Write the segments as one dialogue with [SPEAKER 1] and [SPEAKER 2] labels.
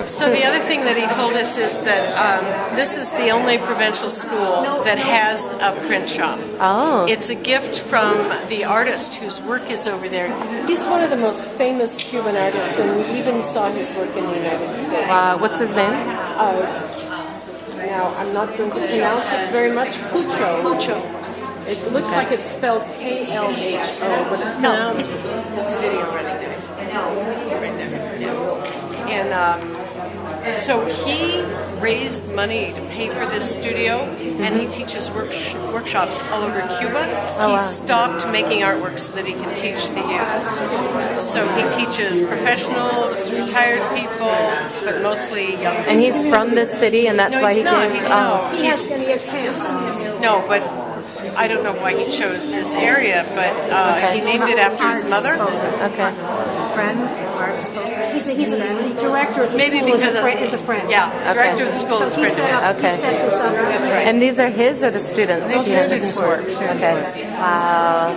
[SPEAKER 1] So the other thing that he told us is that this is the only provincial school that has a print shop.
[SPEAKER 2] Oh.
[SPEAKER 1] It's a gift from the artist whose work is over there. He's one of the most famous Cuban artists, and we even saw his work in the United States.
[SPEAKER 2] What's his name?
[SPEAKER 1] Now, I'm not going to pronounce it very much. Pucho. It looks like it's spelled K-L-H-O, but it's pronounced this video right there. And so he raised money to pay for this studio, and he teaches workshops all over Cuba. He stopped making artwork so that he can teach the youth. So he teaches professionals, retired people, but mostly young people.
[SPEAKER 2] And he's from this city, and that's why he gives...
[SPEAKER 3] He has camps.
[SPEAKER 1] No, but I don't know why he chose this area, but he named it after his mother.
[SPEAKER 2] Okay.
[SPEAKER 3] Friend. He's a director of the school. Is a friend.
[SPEAKER 1] Yeah, director of the school is a friend.
[SPEAKER 2] Okay.
[SPEAKER 3] He set this up.
[SPEAKER 1] That's right.
[SPEAKER 2] And these are his or the students?
[SPEAKER 1] Those are students' work.
[SPEAKER 2] Okay. Wow.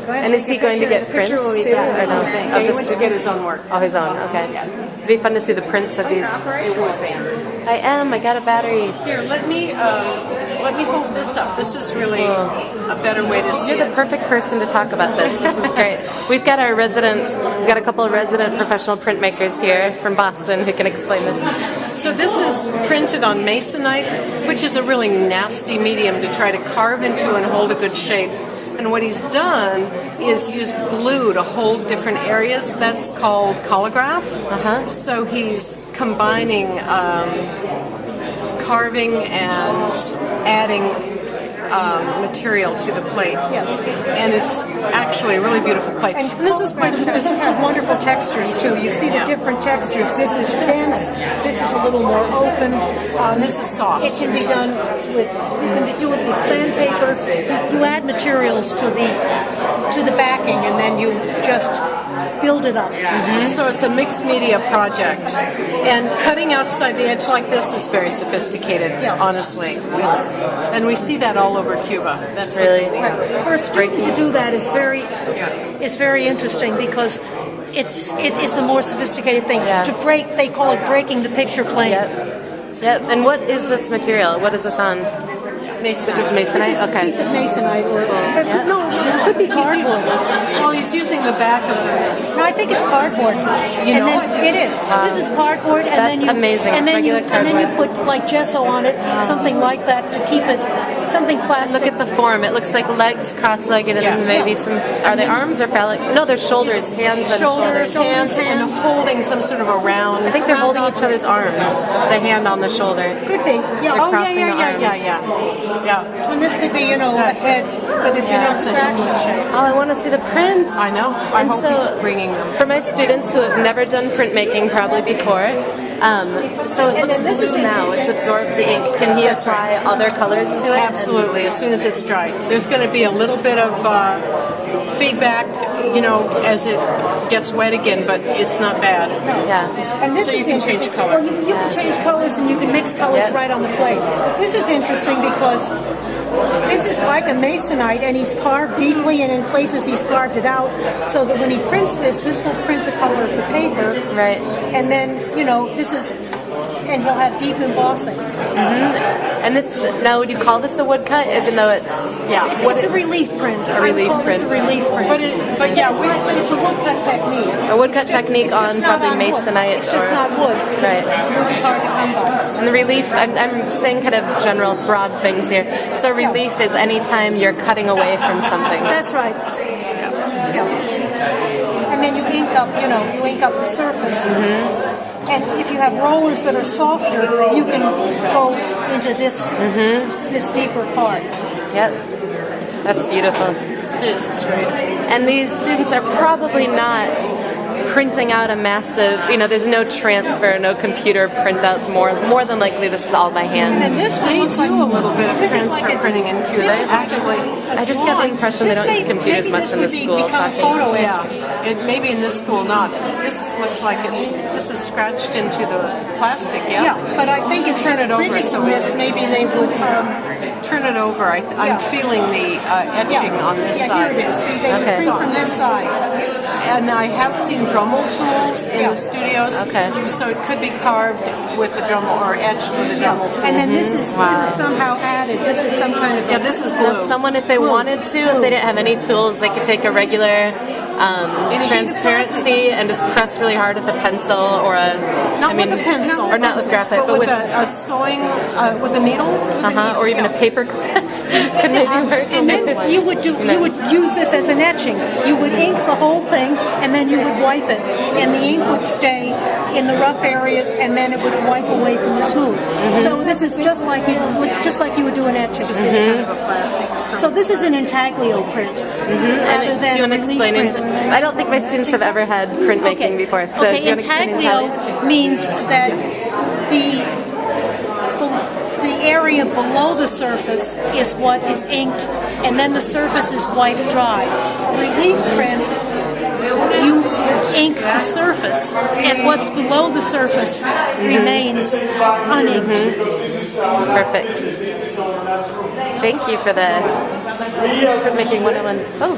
[SPEAKER 2] And is he going to get prints too, or no?
[SPEAKER 1] He went to get his own work.
[SPEAKER 2] Oh, his own. Okay. It'd be fun to see the prints of these.
[SPEAKER 1] It would be.
[SPEAKER 2] I am. I got a battery.
[SPEAKER 1] Here, let me hold this up. This is really a better way to see it.
[SPEAKER 2] You're the perfect person to talk about this. This is great. We've got a couple of resident professional printmakers here from Boston who can explain this.
[SPEAKER 1] So this is printed on masonite, which is a really nasty medium to try to carve into and hold a good shape. And what he's done is used glue to hold different areas. That's called collograph. So he's combining carving and adding material to the plate.
[SPEAKER 3] Yes.
[SPEAKER 1] And it's actually a really beautiful plate. And this is quite
[SPEAKER 3] sophisticated. Have wonderful textures too. You see the different textures. This is dense. This is a little more open.
[SPEAKER 1] This is soft.
[SPEAKER 3] It can be done with. You can do it with sandpaper. You add materials to the backing, and then you just build it up.
[SPEAKER 1] So it's a mixed media project, and cutting outside the edge like this is very sophisticated. Honestly, and we see that all over Cuba. That's
[SPEAKER 2] really
[SPEAKER 3] for a student to do that is very interesting because it's a more sophisticated thing. To break, they call it breaking the picture plane.
[SPEAKER 2] Yep. And what is this material? What is this on?
[SPEAKER 1] Masonite.
[SPEAKER 2] Just masonite? Okay.
[SPEAKER 3] Piece of masonite, no, it could be cardboard.
[SPEAKER 1] Well, he's using the back of the mace.
[SPEAKER 3] No, I think it's cardboard. It is. This is cardboard, and
[SPEAKER 2] that's amazing.
[SPEAKER 3] And then you put like gesso on it, something like that to keep it something plastic.
[SPEAKER 2] Look at the form. It looks like legs cross-legged, and then maybe some. Are they arms or phallic? No, they're shoulders, hands, and shoulders.
[SPEAKER 1] Hands, and holding some sort of a round.
[SPEAKER 2] I think they're holding each other's arms. The hand on the shoulder.
[SPEAKER 3] Could be. Yeah.
[SPEAKER 1] Oh yeah.
[SPEAKER 3] And this could be, a head, but it's an abstraction shape.
[SPEAKER 2] Oh, I want to see the print.
[SPEAKER 1] I know. I hope he's bringing them.
[SPEAKER 2] For my students who have never done printmaking probably before, so it looks blue now. It's absorbed the ink. Can he apply other colors to it?
[SPEAKER 1] Absolutely. As soon as it's dry, there's going to be a little bit of feedback, as it gets wet again, but it's not bad.
[SPEAKER 2] Yeah.
[SPEAKER 3] And this
[SPEAKER 1] so you can change color.
[SPEAKER 3] Well, you can change colors and you can mix colors right on the plate. This is interesting because this is like a masonite, and he's carved deeply, and in places he's carved it out, so that when he prints this will print the color of the paper.
[SPEAKER 2] Right.
[SPEAKER 3] And then, and he'll have deep embossing.
[SPEAKER 2] And this, now would you call this a woodcut, even though it's...
[SPEAKER 3] It's a relief print.
[SPEAKER 2] A relief print.
[SPEAKER 3] It's a relief print.
[SPEAKER 1] But it's a woodcut technique.
[SPEAKER 2] A woodcut technique on probably masonite.
[SPEAKER 3] It's just not wood.
[SPEAKER 2] Right.
[SPEAKER 3] Wood is hard to come by.
[SPEAKER 2] And the relief, I'm saying kind of general, broad things here. So relief is any time you're cutting away from something.
[SPEAKER 3] That's right. And then you ink up the surface. And if you have rollers that are softer, you can go into this deeper part.
[SPEAKER 2] Yep. That's beautiful.
[SPEAKER 1] This is great.
[SPEAKER 2] And these students are probably not printing out a massive, there's no transfer, no computer printouts. More than likely, this is all by hand.
[SPEAKER 1] And this they do a little bit of transfer printing in Cuba. Actually,
[SPEAKER 2] I just get the impression they don't use computers much in the school.
[SPEAKER 1] Maybe in this school not. This looks like this is scratched into the plastic. Yeah,
[SPEAKER 3] but I think it's
[SPEAKER 1] turn it over. So
[SPEAKER 3] maybe they would
[SPEAKER 1] turn it over. I'm feeling the etching on this side.
[SPEAKER 3] Here it is. See, they print from this side.
[SPEAKER 1] and I have seen Dremel tools in the studios.
[SPEAKER 2] Okay.
[SPEAKER 1] So it could be carved with the Dremel or etched with a Dremel tool.
[SPEAKER 3] And then this is somehow added. This is some kind of
[SPEAKER 1] this is glue.
[SPEAKER 2] Now, someone, if they wanted to, if they didn't have any tools, they could take a regular transparency and just press really hard with a pencil or a
[SPEAKER 1] with a pencil,
[SPEAKER 2] or not with graphite, but
[SPEAKER 1] with a sewing with a needle,
[SPEAKER 2] or even a paper clip could maybe work.
[SPEAKER 3] And then you would use this as an etching. You would ink the whole thing, and then you would wipe it, and the ink would stay in the rough areas, and then it would wipe away from the smooth. So this is just like you would do an etching.
[SPEAKER 1] Just kind of a plastic.
[SPEAKER 3] So this is an intaglio print.
[SPEAKER 2] And do you want to explain it? I don't think my students have ever had printmaking before. So do you want to explain
[SPEAKER 3] intaglio means that the area below the surface is what is inked, and then the surface is wiped dry. Relief print, you ink the surface, and what's below the surface remains uninked.
[SPEAKER 2] Perfect. Thank you for the printmaking 101. Oh.